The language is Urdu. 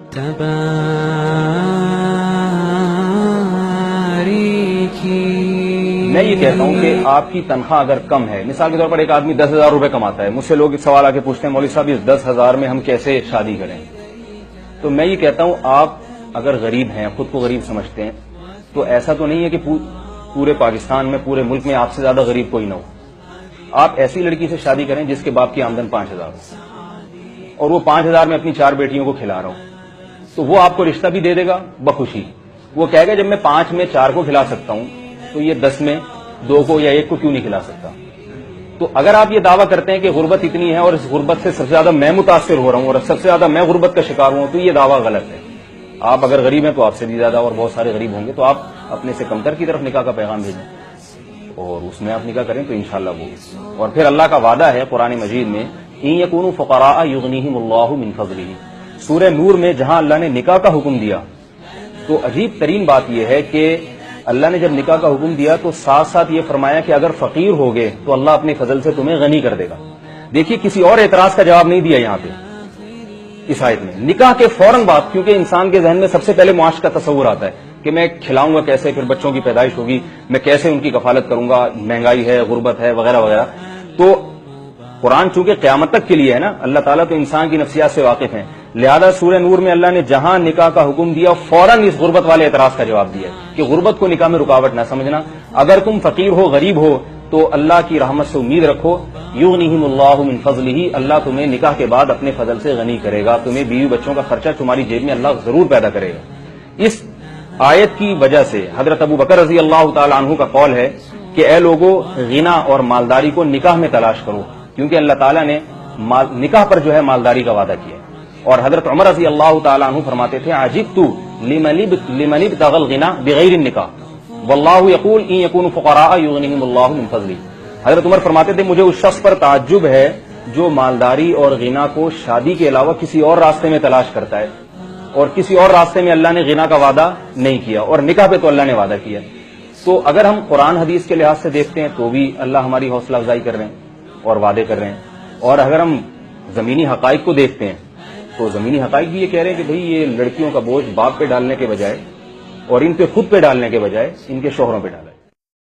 میں یہ کہتا ہوں کہ آپ کی تنخواہ اگر کم ہے، مثال کے طور پر ایک آدمی 10,000 روپے کماتا ہے، مجھ سے لوگ سوال آ کے پوچھتے ہیں مولوی صاحب اس 10,000 میں ہم کیسے شادی کریں؟ تو میں یہ کہتا ہوں آپ اگر غریب ہیں، خود کو غریب سمجھتے ہیں، تو ایسا تو نہیں ہے کہ پورے پاکستان میں، پورے ملک میں آپ سے زیادہ غریب کوئی نہ ہو. آپ ایسی لڑکی سے شادی کریں جس کے باپ کی آمدن 5,000 ہو اور وہ 5,000 میں اپنی 4 بیٹیوں کو کھلا رہا ہوں، تو وہ آپ کو رشتہ بھی دے دے گا بخوشی. وہ کہے گا جب میں 5 میں 4 کو کھلا سکتا ہوں تو یہ 10 میں 2 کو یا 1 کو کیوں نہیں کھلا سکتا؟ تو اگر آپ یہ دعویٰ کرتے ہیں کہ غربت اتنی ہے اور اس غربت سے سب سے زیادہ میں متاثر ہو رہا ہوں اور سب سے زیادہ میں غربت کا شکار ہوں، تو یہ دعویٰ غلط ہے. آپ اگر غریب ہیں تو آپ سے بھی زیادہ اور بہت سارے غریب ہوں گے، تو آپ اپنے سے کمتر کی طرف نکاح کا پیغام بھیجیں اور اس میں آپ نکاح کریں تو انشاءاللہ وہ. اور پھر اللہ کا وعدہ ہے قرآن مجید میں، ان یکونوا فقراء یغنیہم اللہ من فضلہ. سورہ نور میں جہاں اللہ نے نکاح کا حکم دیا تو عجیب ترین بات یہ ہے کہ اللہ نے جب نکاح کا حکم دیا تو ساتھ ساتھ یہ فرمایا کہ اگر فقیر ہوگے تو اللہ اپنے فضل سے تمہیں غنی کر دے گا. دیکھیے کسی اور اعتراض کا جواب نہیں دیا یہاں پہ اس آیت میں. نکاح کے فوراً بعد، کیونکہ انسان کے ذہن میں سب سے پہلے معاش کا تصور آتا ہے کہ میں کھلاؤں گا کیسے، پھر بچوں کی پیدائش ہوگی، میں کیسے ان کی کفالت کروں گا، مہنگائی ہے، غربت ہے، وغیرہ وغیرہ. تو قرآن چونکہ قیامت تک کے لیے ہے نا، اللہ تعالیٰ تو انسان کی نفسیات سے واقف ہیں، لہذا سورہ نور میں اللہ نے جہاں نکاح کا حکم دیا فوراً اس غربت والے اعتراض کا جواب دیا کہ غربت کو نکاح میں رکاوٹ نہ سمجھنا. اگر تم فقیر ہو، غریب ہو، تو اللہ کی رحمت سے امید رکھو، یغنیہم اللہ من فضلہ، اللہ تمہیں نکاح کے بعد اپنے فضل سے غنی کرے گا، تمہیں بیوی بچوں کا خرچہ تمہاری جیب میں اللہ ضرور پیدا کرے گا. اس آیت کی وجہ سے حضرت ابو بکر رضی اللہ تعالی عنہ کا قول ہے کہ اے لوگو، غنا اور مالداری کو نکاح میں تلاش کرو، کیونکہ اللہ تعالیٰ نے نکاح پر جو ہے مالداری کا وعدہ کیا. اور حضرت عمر رضی اللہ تعالیٰ عنہ فرماتے تھے، عجبت لمن ابتغى الغنى بغیر النکاح واللہ یقول ان یکونوا فقراء یغنیہم اللہ من فضلہ. حضرت عمر فرماتے تھے مجھے اس شخص پر تعجب ہے جو مالداری اور غنا کو شادی کے علاوہ کسی اور راستے میں تلاش کرتا ہے، اور کسی اور راستے میں اللہ نے غنا کا وعدہ نہیں کیا اور نکاح پہ تو اللہ نے وعدہ کیا. تو اگر ہم قرآن حدیث کے لحاظ سے دیکھتے ہیں تو بھی اللہ ہماری حوصلہ افزائی کر رہے ہیں اور وعدے کر رہے ہیں، اور اگر ہم زمینی حقائق کو دیکھتے ہیں تو زمینی حقائق بھی یہ کہہ رہے ہیں کہ بھئی یہ لڑکیوں کا بوجھ باپ پہ ڈالنے کے بجائے اور ان پہ خود پہ ڈالنے کے بجائے ان کے شوہروں پہ ڈالیں.